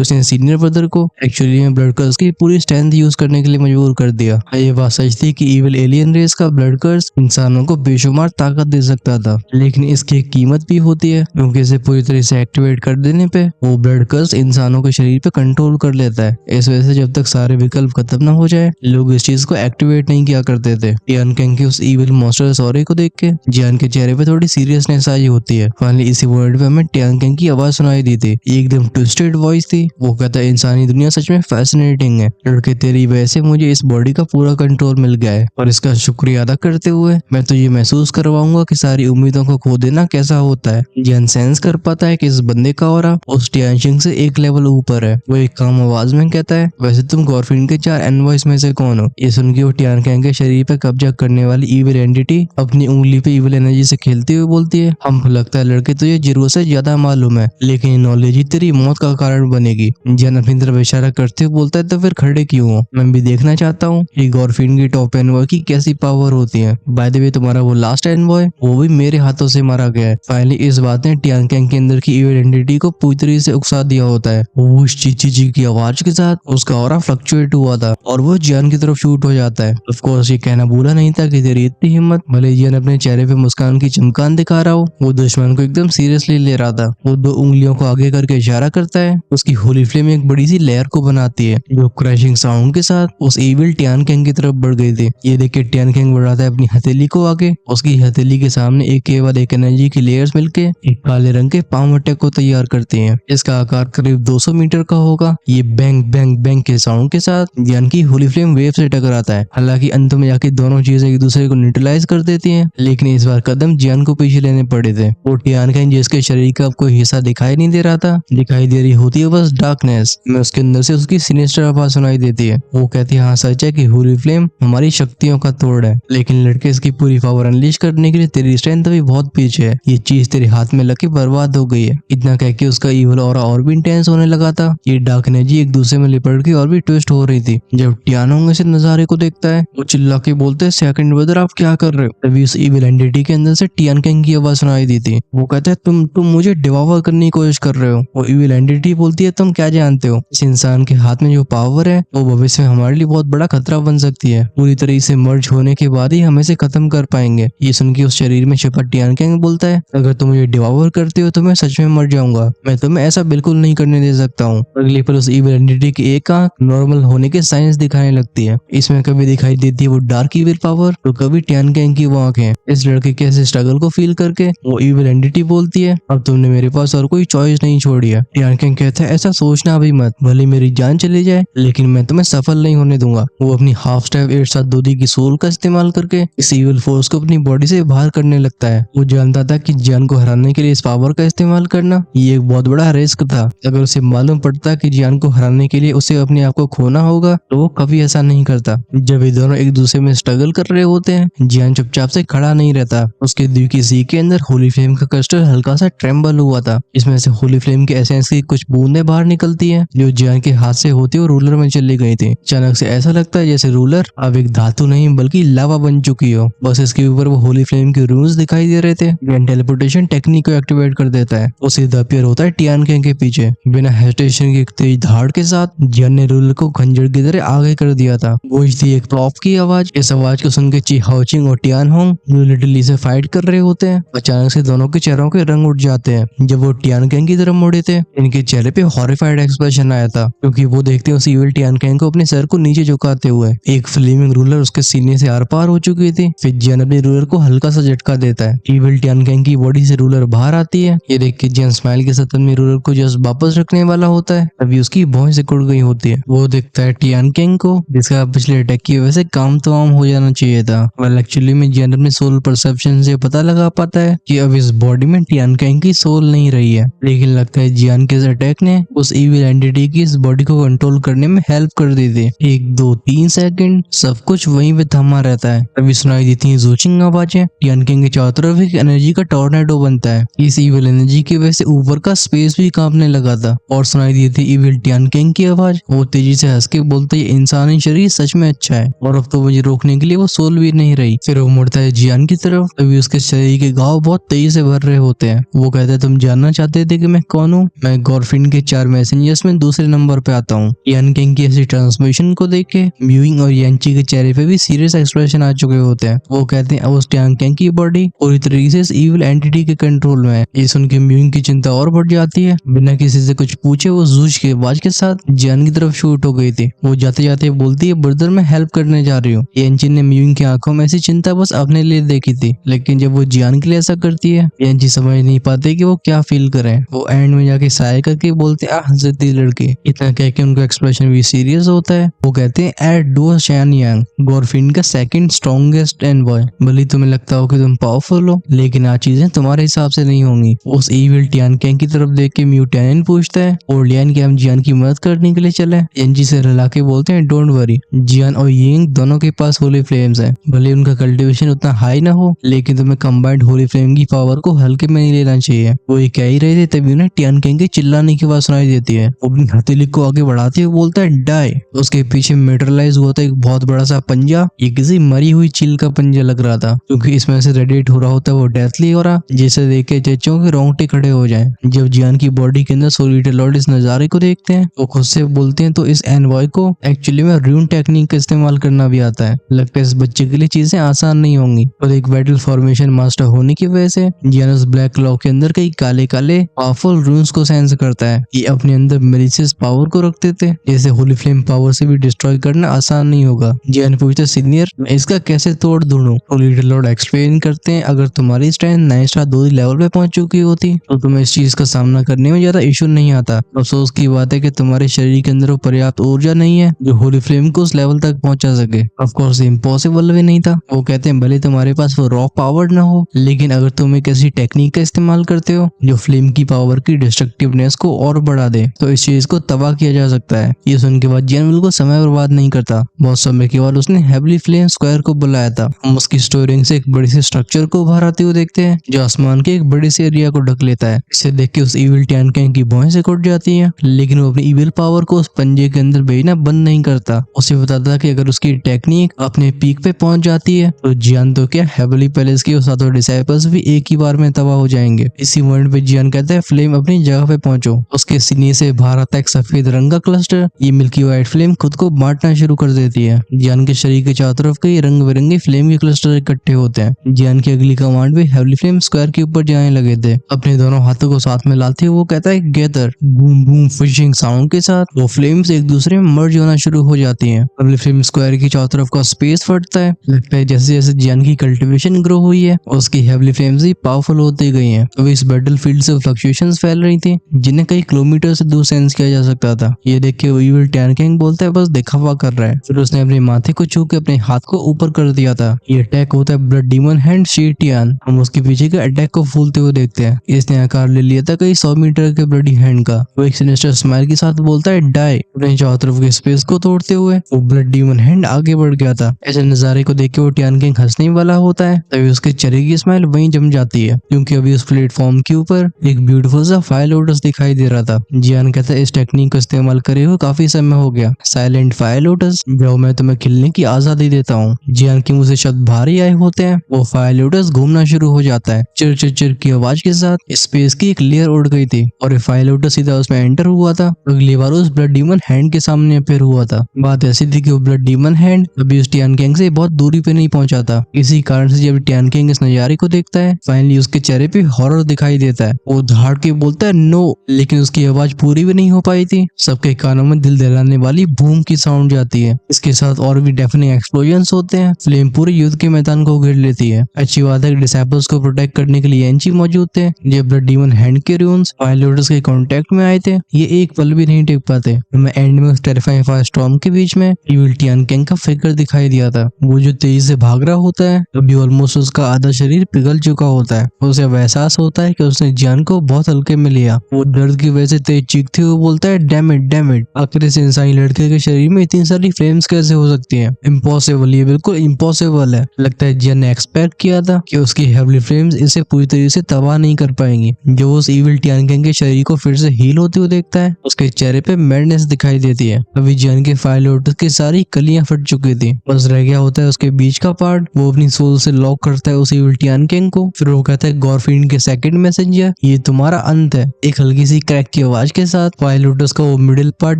उसने सीनियर ब्रदर को एक्चुअली में ब्लड कर्स की पूरी स्ट्रेंथ यूज करने के लिए मजबूर कर दिया। ये बात सच थी कि इविल एलियन रेस का ब्लड कर्स इंसानों को बेशुमार ताकत दे सकता था, लेकिन इसकी एक कीमत भी होती है, क्योंकि इसे पूरी तरह से एक्टिवेट कर देने पे वो ब्लड कर्स इंसानों के शरीर पे कंट्रोल कर लेता है। इस वजह से जब तक सारे विकल्प खत्म न हो जाए, लोग इस चीज को एक्टिवेट नहीं किया करते थे। टियान कैंग के उस इविल मॉन्स्टर सॉरी को देख के जियान के चेहरे पे थोड़ी सीरियसनेस आई होती है। फाइनली इसी वर्ड पे हमें टियान कैंग की आवाज सुनाई दी थी। एकदम ट्विस्टेड वॉइस थी। वो कहता है इंसानी दुनिया सच में फैसिनेटिंग है लड़के, तेरी वजह से मुझे इस बॉडी का पूरा कंट्रोल मिल गया है, और इसका शुक्रिया अदा करते हुए मैं तो ये महसूस करवाऊंगा कि सारी उम्मीदों को खो देना कैसा होता है। जियान सेंस कर पाता है कि इस बंदे का ऑरा उस टियानशिंग से एक लेवल ऊपर है। वो एक काम आवाज में कहता है, वैसे तुम गॉरफिन के 4 एनवॉइस में से कौन हो? ये सुन के वो टियान कैंग के शरीर पे कब्जा करने वाली इविल एंटिटी अपनी उंगली पे इविल एनर्जी से खेलते हुए बोलती है, हमको लगता है लड़के तुझे जीरो से ज्यादा मालूम है, लेकिन ये नॉलेज ही तेरी मौत का कारण बनेगी। जियान अपनी तरफ इशारा करते हुए बोलता है, तो फिर खड़े क्यों हो? मैं भी देखना चाहता हूँ कि गॉरफिन की टॉप एनवॉय की कैसी पावर होती है। बाय द वे तुम्हारा वो लास्ट एनवॉय वो भी मेरे हाथों से मारा गया है। फाइनली इस बात ने टियान कैंग के अंदर की इविल एंटिटी को पूरी तरह से उकसा दिया होता है। वो चीची जी की आवाज के साथ उसका ऑरा फ्लक्चुएट हुआ था और वो जियान की तरफ शूट हो जाता है। ऑफ कोर्स ये कहना भूला नहीं था कि तेरी इतनी हिम्मत। भले जियान अपने चेहरे पे मुस्कान की चमकान दिखा रहा हो, वो दुश्मन को एकदम सीरियसली ले रहा था। वो 2 उंगलियों को आगे करके इशारा करता है। उसकी होली फ्लेम एक बड़ी सी लेयर को बनाती है जो क्रैशिंग साउंड के साथ उस इविल टियान कैंग की तरफ बढ़ गई थी। ये देख के टियान कैंग बढ़ाता है अपनी हथेली को आगे। उसकी हथेली के सामने एक केवल एक एनर्जी की लेयर्स मिलके एक काले रंग के पाम अटैक को तैयार करती हैं। इसका आकार करीब 200 मीटर का होगा। ये बैंग बैंग बैंग के साउंड के साथ जियान की होली फ्लेम वेव से टकराता है। हालांकि अंत में जाके दोनों चीजें एक दूसरे को न्यूट्रलाइज कर देती हैं, लेकिन इस बार कदम जियान को पीछे लेने पड़े थे। वो टियान कैंग जिसके शरीर का कोई हिस्सा दिखाई नहीं दे रहा था, दिखाई दे रही होती है बस डार्कनेस में उसके अंदर से उसकी सिनिस्टर आवाज सुनाई देती है। वो कहती है, हाँ सच है कि होली फ्लेम हमारी शक्तियों का तोड़ है, लेकिन लड़के इसकी पूरी पावर अनलीश करने के लिए तेरी स्ट्रेंथ अभी बहुत पीछे है। ये चीज तेरे हाथ में लग के बर्बाद हो गई है। इतना कह के उसका इवल और भी इंटेंस होने लगा था। ये डार्क एनर्जी एक दूसरे में लिपट के और भी ट्विस्ट हो रही थी। जब टियानोंग इस नजारे को देखता है, वो चिल्ला के बोलते हैं, सेकंड ब्रदर आप क्या कर रहे हो? तभी उस इविल एंटिटी के अंदर से टियान कैंग की आवाज सुनाई दी थी। वो कहता है, तुम मुझे डिवॉर करने की कोशिश कर रहे हो। वो इविल एंटिटी बोलती है, तुम क्या जानते हो? इस इंसान के हाथ में जो पावर है वो भविष्य में हमारे लिए बहुत बड़ा खतरा बन सकती है। पूरी तरह से मर्ज होने के बाद ही हम इसे खत्म कर पाएंगे। ये सुन के उस शरीर में छिपा टियान कैंग बोलता है, अगर तुम मुझे डिवॉर करते हो तो मैं सच में मर जाऊंगा। मैं तुम्हें ऐसा बिल्कुल नहीं करने दे सकता हूँ। अगले पल उस इविल एंटिटी की एक आंख नॉर्मल होने के साइंस दिखाने लगती है। इसमें कभी दिखाई देती है वो डार्क इविल पावर, तो कभी टियान कैंग की वो आंखें। इस लड़के के ऐसे स्ट्रगल को फील करके वो इविल एंटिटी बोलती है, अब तुमने मेरे पास और कोई चॉइस नहीं छोड़ी है। टियान कैंग कहता है, ऐसा सोचना अभी मत, भले मेरी जान चली जाए लेकिन मैं तुम्हें सफल नहीं होने दूंगा। वो अपनी हाफ स्टेप 8/7 की सोल का इस्तेमाल करके इस इविल फोर्स को अपनी बॉडी से बाहर करने लगता है। वो जानता था कि जियान को हराने के लिए इस पावर का इस्तेमाल करना ये एक बहुत बड़ा रिस्क था। अगर उसे मालूम पड़ता कि जियान को हराने के लिए उसे अपने आप को खोना होगा तो वो कभी ऐसा नहीं करता। जब ये दोनों एक दूसरे में स्ट्रगल कर रहे होते हैं, जियान चुपचाप से खड़ा नहीं रहता। उसके दिल की सी के अंदर होली फ्लेम का क्रिस्टल हल्का सा ट्रेम्बल हुआ था। इसमें से होली फ्लेम के एसेंस की कुछ बूंदें बाहर निकलती है जो जियान के हाथ से होती हुई रूलर में चली गई थी। अचानक से ऐसा लगता है जैसे रूलर अब एक धातु नहीं बल्कि लावा बन चुकी हो। बस इसके ऊपर वो होली फ्लेम के रूम्स दिखाई दे रहे थे। टेलीपोर्टेशन टेक्निक को एक्टिवेट कर देता है। वो सीधा अपीयर होता है टियान कैंग के पीछे। बिना हेजिटेशन की एक तेज धाड़ के साथ जियान ने रूलर को खंजर की तरह आगे कर दिया था। गूंजती एक प्लॉप की आवाज। इस आवाज को सुन के ची हाओचिंग और टियान होंग जो लिटरली से फाइट कर रहे होते हैं, अचानक से दोनों के चेहरों के रंग उठ जाते हैं। जब वो टियान कैंग की तरफ मुड़े थे, इनके चेहरे पे हॉरिफाइड एक्सप्रेशन आया था, क्योंकि वो देखते हैं उस इविल टियान कैंग को अपने सर को नीचे झुकाते हुए। एक फ्लेमिंग रूलर उसके सीने से आर पार हो चुकी थी। फिर जियान अपने रूलर को हल्का सा झटका देता है। इविल टियान कैंग की बॉडी से रूलर बाहर आती है। ये देख के जियान स्माइल के साथ अपने रूलर को जस्ट वापस रखने वाला होता है, तभी उसकी भौं सिकुड़ गई होती है। वो देखता है टियान कैंग को, जिसका पिछले अटैक की वजह से काम तमाम हो जाना चाहिए था। वेल एक्चुअली में जियान अपने सोल परसेप्शन से पता लगा पाता है कि अब इस बॉडी में टियान कैंग की सोल नहीं रही है, लेकिन लगता है जियान के इस अटैक ने उस इविल एंटिटी की इस बॉडी को कंट्रोल करने में हेल्प कर दी थी। 1 2 3 सेकंड सब कुछ वहीं पे थमा रहता है। तभी सुनाई देती है जोचिंग आवाजें। टियान कैंग के चारों तरफ एक एनर्जी का टॉर्नेडो बनता है। इस इविल एनर्जी की वजह से ऊपर का स्पेस भी कांपने लगा था और सुनाई दी थी इविल टियान कैंग की आवाज। वो तेजी से हंस के बोलता है, इंसानी शरीर सच में अच्छा है और अब तो मुझे रोकने के लिए वो सोल भी नहीं रही। फिर वो मुड़ता है जियान की तरफ। तभी उसके शरीर के घाव बहुत तेजी तेजी से भर रहे होते हैं। वो कहते हैं तुम जानना चाहते थे कि मैं कौन हूँ? मैं गॉरफिन के 4 मैसेंजर्स में दूसरे नंबर पे आता हूँ। यान केंग की ऐसी ट्रांसमिशन को देख के म्यूइंग और यांची के चेहरे पे भी सीरियस एक्सप्रेशन आ चुके होते हैं। वो कहते हैं उस टियान केंग की बॉडी पूरी तरीके से इस इविल एंटिटी के कंट्रोल में है। ये सुन के म्यूइंग की चिंता और बढ़ जाती है। बिना किसी से कुछ पूछे वो जूश के आवाज के साथ जियान की तरफ शूट हो गई थी। वो जाते जाते बोलती है ब्रदर मैं हेल्प करने जा रही हूँ। यांची ने म्यूइंग की आंखों में ऐसी चिंता बस अपने लिए देखी थी, लेकिन जब वो जियान के लिए ऐसा करती है यांची समझ नहीं पाते कि वो क्या फील करें। वो एंड में जाके साय करके बोलते आह जिद्दी लड़की। इतना कह के उनका एक्सप्रेशन भी सीरियस होता है। वो कहते हैं एट डू शैन यांग, गॉरफिन का सेकंड स्ट्रॉन्गेस्ट एनवॉय। भले तुम्हें लगता हो कि तुम पावरफुल हो, लेकिन आज चीजें तुम्हारे हिसाब से नहीं होंगी। उस इविल टियान केंग की तरफ देख के म्यू टैनिन पूछता है और लियान कि हम जियान की मदद करने के लिए चले। यांची से रिला के बोलते हैं डोंट वरी, जियान और यिंग दोनों के पास होली फ्लेम्स है। भले उनका कल्टीवेशन उतना हाई ना हो, लेकिन तुम्हें कंबाइंड होली फ्लेम की पावर को हल्के में नहीं लेना चाहिए। वो ये कह ही रहे थे तभी उन्हें टियान केंग के चिल्लाने की आवाज सुनाई देती है। वो अपनी हथेली को आगे बढ़ाते हुए बोलता है डाई। उसके पीछे मेटेरियलाइज हुआ था एक बहुत बड़ा सा पंजा। ये किसी मरी हुई चील का पंजा लग रहा था, क्योंकि इसमें से रेडिएट हो रहा होता है वो डेथली हो रहा, जिसे देख के चच्चों के रोंगटे खड़े हो जाएं। जब जियान की बॉडी के अंदर सोलिटर लॉर्ड इस नजारे को देखते हैं वो खुद से बोलते हैं तो इस एनवॉय को एक्चुअली में रून टेक्निक का इस्तेमाल करना भी आता है। लगता है इस बच्चे के लिए चीजें आसान नहीं होंगी, और एक बैटल फॉर्मेशन मास्टर होने की वजह से जियान उस ब्लैक क्लॉक के अंदर कई काले काले पावरफुल रून्स को सेंस करता है। ये अपने अंदर मेलिशियस पावर को रखते थे, जैसे होली फ्लेम पावर से भी डिस्ट्रॉय करना आसान नहीं होगा। जियान पूछते सीनियर मैं इसका कैसे तोड़ ढूंढूं? सोलिटर लॉर्ड एक्सप्लेन करते हैं अगर तुम्हारी स्ट्रेंथ 9 स्टार 2 लेवल पे पहुंच चुकी होती तो तुम्हें इस चीज का सामना करने में ज्यादा इशू नहीं आता। अफसोस की बात है कि तुम्हारे शरीर के अंदर वो पर्याप्त ऊर्जा नहीं है जो होली फ्लेम को उस लेवल तक पहुंचा सके। ऑफ कोर्स इम्पॉसिबल भी नहीं था। वो कहते हैं भले तुम्हारे पास वो रॉ पावर न हो, लेकिन अगर तुम एक ऐसी टेक्निक का इस्तेमाल करते हो जो फ्लेम की पावर की डिस्ट्रक्टिवनेस को और बढ़ा दे तो इस चीज को तबाह किया जा सकता है। ये सुन के बाद जियान बिल्कुल समय बर्बाद नहीं करता। बहुत समय के बाद उसने हेवली फ्लेम स्क्वायर को बुलाया था। हम उसकी स्टोरिंग से एक बड़ी सी स्ट्रक्चर को बाहर आते हुए देखते हैं जो आसमान के एक बड़े से एरिया को ढक लेता है। इसे देख के उस इविल टियान केंग की भौहें से कट जाती है, लेकिन वो अपनी इविल पावर को उस पंजे के अंदर भेजना बंद नहीं करता। उसे बताता है कि अगर उसकी टेक्निक अपने पीक पे पहुंच जाती है तो जियान तो क्या हेवली पैलेस के सातों डिसाइपल्स भी एक ही बार में तबाह हो जाएंगे। इसी मोमेंट पे जियान कहता है फ्लेम अपनी जगह पे पहुंचो। उसके सीने से बाहर आता एक सफेद रंग का क्लस्टर। ये मिल्की व्हाइट फ्लेम खुद को बांटना शुरू कर देती है। जियान के शरीर के चारों तरफ कई रंग बिरंगे फ्लेम के क्लस्टर इकट्ठे होते हैं। जियान की अगली कमांड भी हेवली फ्लेम स्क्वायर के ऊपर जाने लगे थे। अपने दोनों हाथों को साथ में लाते हुए वो कहता है gather. Boom boom fishing sound के साथ वो फ्लेम्स एक दूसरे में मर्ज होना शुरू हो जाती हैं। हेवली फ्लेम स्क्वायर की चारों तरफ का स्पेस फटता है। लगता है जैसे जैसे जियान की कल्टीवेशन ग्रो हुई है उसकी हेवली फ्लेम्स भी पावरफुल होती गई हैं। तो इस बैटल फील्ड से फ्लक्चुएशंस फैल रही थी जिन्हें कई किलोमीटर से दूर सेंस किया जा सकता था। ये देख के वो इविल टियान केंग बोलता है बस दिखावा कर रहा है। फिर उसने अपने माथे को छू के अपने हाथ को ऊपर कर दिया था। ये अटैक होता है ब्लड डीमन हैंड शीटियान। हम उसके पीछे के अटैक को फूलते हुए देखते हैं। इसने आकार ले लिया था कई 100 मीटर के ब्लडी हैंड का। वो एक सिनिस्टर स्माइल के साथ बोलता है डाई। अपने चारों तरफ के स्पेस को तोड़ते हुए वो ब्लड डीमन हैंड आगे बढ़ गया था। ऐसे नजारे को देख के वो टियान केंग हंसने वाला होता है, तभी उसके चेहरे की स्माइल वहीं जम जाती है, क्योंकि अभी उस प्लेटफॉर्म के ऊपर एक ब्यूटीफुल सा फायर लोटस दिखाई दे रहा था। जियान कहता है इस टेक्निक का इस्तेमाल करे हुए काफी समय हो गया। साइलेंट फायर लोटस, जो मैं तुम्हें खिलने की आजादी देता हूँ। जियान के मुंह से शब्द भारी आए होते हैं। वो फायर लोटस घूमना शुरू हो जाता है। चिर चिर चिर की आवाज के साथ स्पेस की एक लेयर उड़ गई थी और ये फायर लोटस सीधा उसमें एंटर हुआ था। अगली बार उस ब्लड डीमन हैंड के सामने अपेयर हुआ था। बात ऐसी थी कि वो ब्लड डीमन हैंड अभी उस टियान केंग से बहुत दूरी पे नहीं पहुंचा था। इसी कारण से जब टियान केंग इस नजारे को देखता है फाइनली उसके चेहरे पे हॉरर दिखाई देता है। वो धाड़ के बोलता है नो, लेकिन उसकी आवाज पूरी भी नहीं हो पाई थी। सबके कानों में दिल दहलाने वाली बूम की साउंड जाती है। इसके साथ और भी डेफिनेट एक्सप्लोजन्स होते हैं। फ्लेम पूरे युद्ध के मैदान को घेर लेती है। अच्छी बात है कि डिसाइपल्स को प्रोटेक्ट करने के लिए यांची मौजूद थे। जब ब्लड डीमन हैंड के रून्स फायर लोटस के कांटेक्ट में आए थे ये एक पल भी नहीं टिक पाते। मैं एंड में उस टेरिफाइंग फायर स्टॉर्म के बीच में इविल टियान केंग का फिगर दिखाई दिया था। वो जो तेजी से भाग रहा होता है अभी ऑलमोस्ट उसका आधा शरीर पिघल चुका होता है। उसे एहसास होता है कि उसने जियान को बहुत हल्के में लिया। वो दर्द की वजह से तेज चीखते हुए बोलता है डैम इट। आखिर इस इंसानी लड़के के शरीर में इतनी सारी फ्लेम्स कैसे हो सकती हैं? इम्पॉसिबल, ये बिल्कुल इम्पॉसिबल है। लगता है जियान ने एक्सपेक्ट किया था कि उसकी हेवली फ्लेम्स इसे पूरी तरीके से तबाह नहीं कर पाएंगी। जो उस इविल टियान केंग के शरीर को फिर से हील होते हुए देखता है उसके चेहरे पे मैडनेस दिखाई देती है। अभी जियान के फायर लोटस की सारी कलियां फट चुकी थी, बस रह गया होता है उसके बीच का पार्ट। वो अपनी सोल से लॉक करता है उस इविल टियान केंग को। फिर वो वो कहता है गॉरफील्ड के सेकंड मैसेंजर, ये तुम्हारा अंत है। एक हल्की सी क्रैक की आवाज के साथ वाइल्ड लोटस का वो मिडिल पार्ट,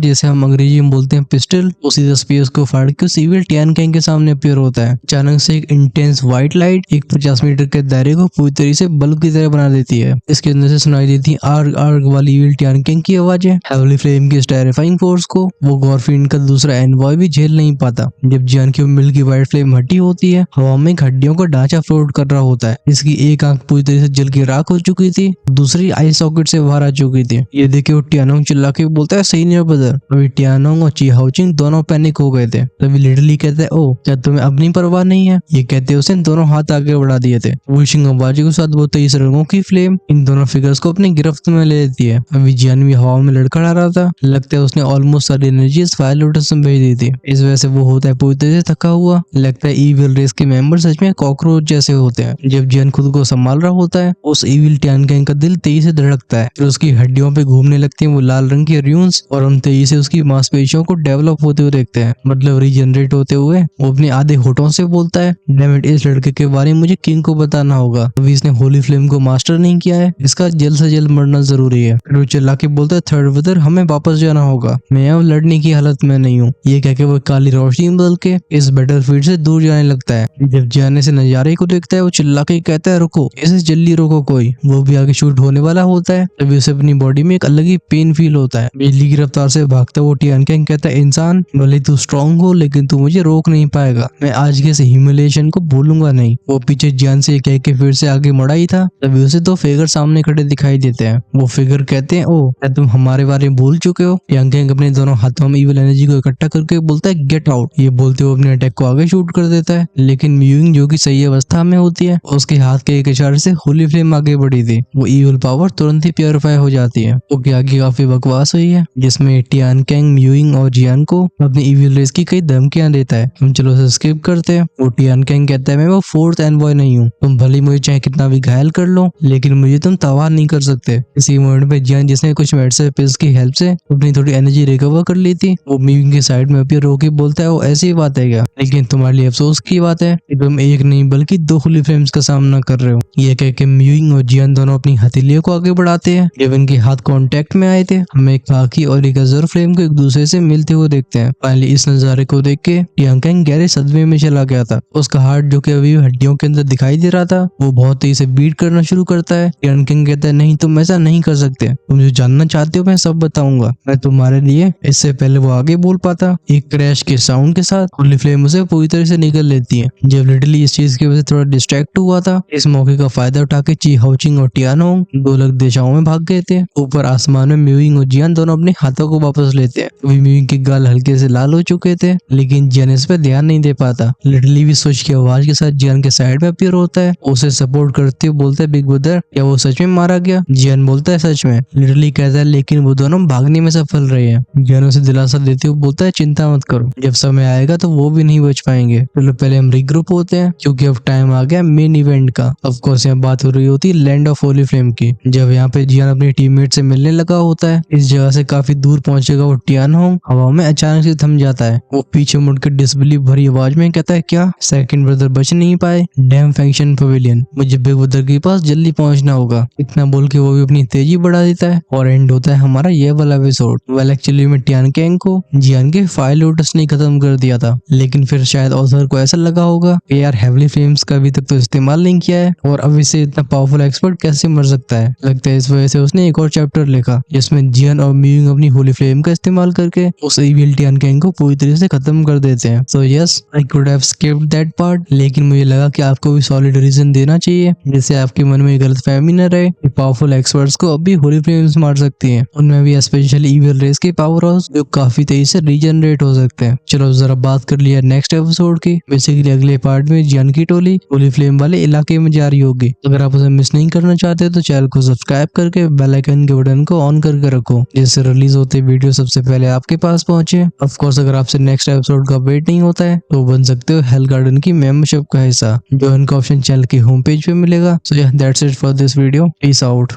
जिसे हम अंग्रेजी में बोलते हैं पिस्टल, उसी स्पेस को फाड़ के उस इविल टियान कैंग के सामने अपीयर होता है। अचानक से एक इंटेंस व्हाइट लाइट एक 50 मीटर के दायरे को पूरी तरीके से बल्ब की तरह बना देती है। इसके अंदर से सुनाई देती आर्ग आर्ग वाली इविल टियान कैंग की आवाजें। हेवली फ्लेम की इस टेरिफाइंग फोर्स को वो गॉरफील्ड का दूसरा एनवॉय भी झेल नहीं पाता। जब जियान की मिल्की व्हाइट फ्लेम हटी होती है, हवा में हड्डियों का ढांचा फ्लोट कर रहा होता है। इसकी एक आंख पूरी तरह से जल के राख हो चुकी थी, दूसरी आई सॉकेट से बाहर आ चुकी थी। ये देखे वो टियानोंग चिल्ला के बोलता है सीनियर ब्रदर। अभी टियानोंग और ची हाउचिंग दोनों पैनिक हो गए थे। तभी लिटरली कहते हैं ओ क्या तुम्हें अपनी परवाह नहीं है। ये कहते उसने दोनों हाथ आगे बढ़ा दिए थे। विशिंग आवाज़ के साथ वो 23 रंगों की फ्लेम इन दोनों फिगर्स को अपनी गिरफ्त में ले लेती है। अभी जियान भी हवा में लड़खड़ा रहा था। लगता है उसने ऑलमोस्ट सारी एनर्जी इस वाइल्ड लोटस में भेज दी थी। इस वजह से वो होता है पूरी तरह से थका हुआ। लगता है ईविल रेस के मेंबर सच में कॉकरोच जैसे होते हैं। जब जियान खुद को संभाल रहा होता है, उस इविल टियान कैंग का दिल तेजी से धड़कता है। फिर उसकी हड्डियों पे घूमने लगती है वो लाल रंग की र्यून्स, और हम तेजी से उसकी मांसपेशियों को डेवलप होते हुए देखते हैं, मतलब रीजनरेट होते हुए। वो अपने आधे होठों से बोलता है डैम इट, इस लड़के के बारे में मुझे किंग को बताना होगा। अभी इसने होली फ्लेम को मास्टर नहीं किया है, इसका जल्द से जल्द मरना जरूरी है। फिर वो चिल्ला के बोलता है थर्ड ब्रदर हमें वापस जाना होगा, मैं अब लड़ने की हालत में नहीं हूँ। ये कहकर वो काली रोशनी बदल के इस बैटलफील्ड से दूर जाने लगता है। जब जाने से नजारे को देखता है, वो चिल्ला के कहता है रुको, इसे जल्दी रोको कोई। वो भी आगे शूट होने वाला होता है। तभी उसे अपनी बॉडी में एक अलग ही पेन फील होता है। बिजली की रफ्तार से भागता वो टियान कैंग कहता है इंसान भले तू स्ट्रांग हो, लेकिन तू मुझे रोक नहीं पाएगा। मैं आज के इस ह्यूमिलिएशन को भूलूंगा नहीं। वो पीछे जियान से कह के फिर से आगे मुड़ा ही था। तभी उसे दो फिगर सामने खड़े दिखाई देते हैं। वो फिगर कहते हैं ओ क्या तुम हमारे बारे में भूल चुके हो। टियान कैंग अपने दोनों हाथों में इविल एनर्जी को इकट्ठा करके बोलता है गेट आउट। ये बोलते हुए अपने अटैक को आगे शूट कर देता है, लेकिन म्यूइंग जो कि सही अवस्था में होती है, उसके हाथ के एक इशारे से होली फ्लेम आगे बढ़ी थी। वो इविल पावर तुरंत ही प्योरीफाई हो जाती है। ओके आगे काफी बकवास हुई है, जिसमें टियान कैंग म्यूइंग और जियान को अपनी इविल रेस की कई धमकियां देता है। हम चलो उसे स्किप करते हैं। वो टियान कैंग कहता है मैं वो फोर्थ एनवॉय नहीं हूँ, तुम भले मुझे चाहे कितना भी घायल कर लो, लेकिन मुझे तुम तबाह नहीं कर सकते। इसी मोमेंट पे जियान, जिसने कुछ मेडिसिन पिल्स की हेल्प से अपनी थोड़ी एनर्जी रिकवर कर ली थी, वो म्यूइंग के साइड में अपीयर होकर बोलता है वो ऐसी बात है क्या, लेकिन तुम्हारे लिए अफसोस की बात है कि तुम एक नहीं बल्कि दो होली फ्लेम्स का सामना कर रहे हो। ये कह के म्यूइंग और जियान दोनों अपनी हथेलियों को आगे बढ़ाते हैं। जब इनके हाथ कांटेक्ट में आए थे, हमें एक खाकी और एक अजर फ्लेम को एक दूसरे से मिलते हुए देखते हैं। फाइनली इस नजारे को देख के टियान कैंग गहरे सदमे में चला गया था। उसका हार्ट जो कि अभी हड्डियों के अंदर दिखाई दे रहा था, वो बहुत तेजी से बीट करना शुरू करता है। टियान कैंग कहता है नहीं तुम ऐसा नहीं कर सकते, तुम जो जानना चाहते हो मैं सब बताऊंगा मैं तुम्हारे लिए। इससे पहले वो आगे बोल पाता, एक क्रैश के साउंड के साथ होली फ्लेम उसे पूरी तरह से निकल लेती है। जब लिटरली इस चीज की वजह से थोड़ा डिस्ट्रैक्ट हुआ था, इस मौके का फायदा उठा के ची हाउचिंग और टियानोंग दो अलग दिशाओं में भाग गए थे। ऊपर आसमान में म्यूइंग और जियान दोनों अपने हाथों को वापस लेते हैं। अभी म्यूइंग के गाल हल्के से लाल हो चुके थे, लेकिन जियान इस पे ध्यान नहीं दे पाता। लिटरली भी स्विच की आवाज के साथ जियान के साइड में अपीयर होता है। उसे सपोर्ट करते हुए बोलता है बिग ब्रदर क्या वो सच में मारा गया। जियान बोलता है सच में। लिटरली कहता है लेकिन वो दोनों भागने में सफल रहे हैं। जियान उसे दिलासा देते हुए बोलता है चिंता मत करो, जब समय आएगा तो वो भी नहीं बच पाएंगे। चलो पहले हम रिग्रुप होते हैं, क्योंकि अब टाइम आ गया मेन इवेंट का। ऑफ कोर्स यहाँ बात हो रही होती है लैंड ऑफ होली फ्लेम की। जब यहाँ पे जियान अपने टीममेट से मिलने लगा होता है, इस जगह से काफी दूर पहुंचेगा वो टियानोंग हवा में अचानक से थम जाता है। वो पीछे मुड़कर डिसबिलीफ भरी आवाज में कहता है क्या सेकंड ब्रदर बच नहीं पाए, डैम फंक्शन पवेलियन, मुझे बिग ब्रदर के पास जल्दी पहुंचना होगा। इतना बोल के वो भी अपनी तेजी बढ़ा देता है और एंड होता है हमारा ये वाला एपिसोड। वेल एक्चुअली में टियान कैंग को जियान के फायर लोटस ने खत्म कर दिया था, लेकिन फिर शायद ऑथर को ऐसा लगा होगा कि यार हेवली फ्लेम्स का अभी तक तो इस्तेमाल नहीं किया है, और अब इससे इतना पावरफुल एक्सपर्ट कैसे मर सकता है। लगता है इस वजह से उसने एक और चैप्टर लिखा जिसमें जियान और म्यूइंग अपनी होली फ्लेम का इस्तेमाल करके उस इविल टियान कैंग को पूरी तरह से खत्म कर देते हैं। So yes I could have skipped that part, लेकिन मुझे लगा कि आपको भी सॉलिड रीजन देना चाहिए जिससे आपके मन में गलतफहमी न रहे कि पावरफुल एक्सपर्ट्स को अब भी होली फ्लेम्स मार सकती हैं। उनमें भी स्पेशली इविल रेस के पावर हाउस जो काफी तेजी से रीजनरेट हो सकते हैं। चलो जरा बात कर लिया नेक्स्ट एपिसोड की। बेसिकली अगले पार्ट में जियान की टोली होली फ्लेम वाले इलाके में जा रही होगी। अगर आप उसे मिस नहीं करना चाहते तो चैनल को सब्सक्राइब करके बेल आइकन के बटन को ऑन करके रखो, जिससे रिलीज होते वीडियो सबसे पहले आपके पास पहुंचे। ऑफ कोर्स अगर आपसे नेक्स्ट एपिसोड का वेट नहीं होता है तो बन सकते हो हेल गार्डन की मेंबरशिप का हिस्सा, जो इनका ऑप्शन चैनल की होम पेज पे मिलेगा। सो या that's it for this video, peace out.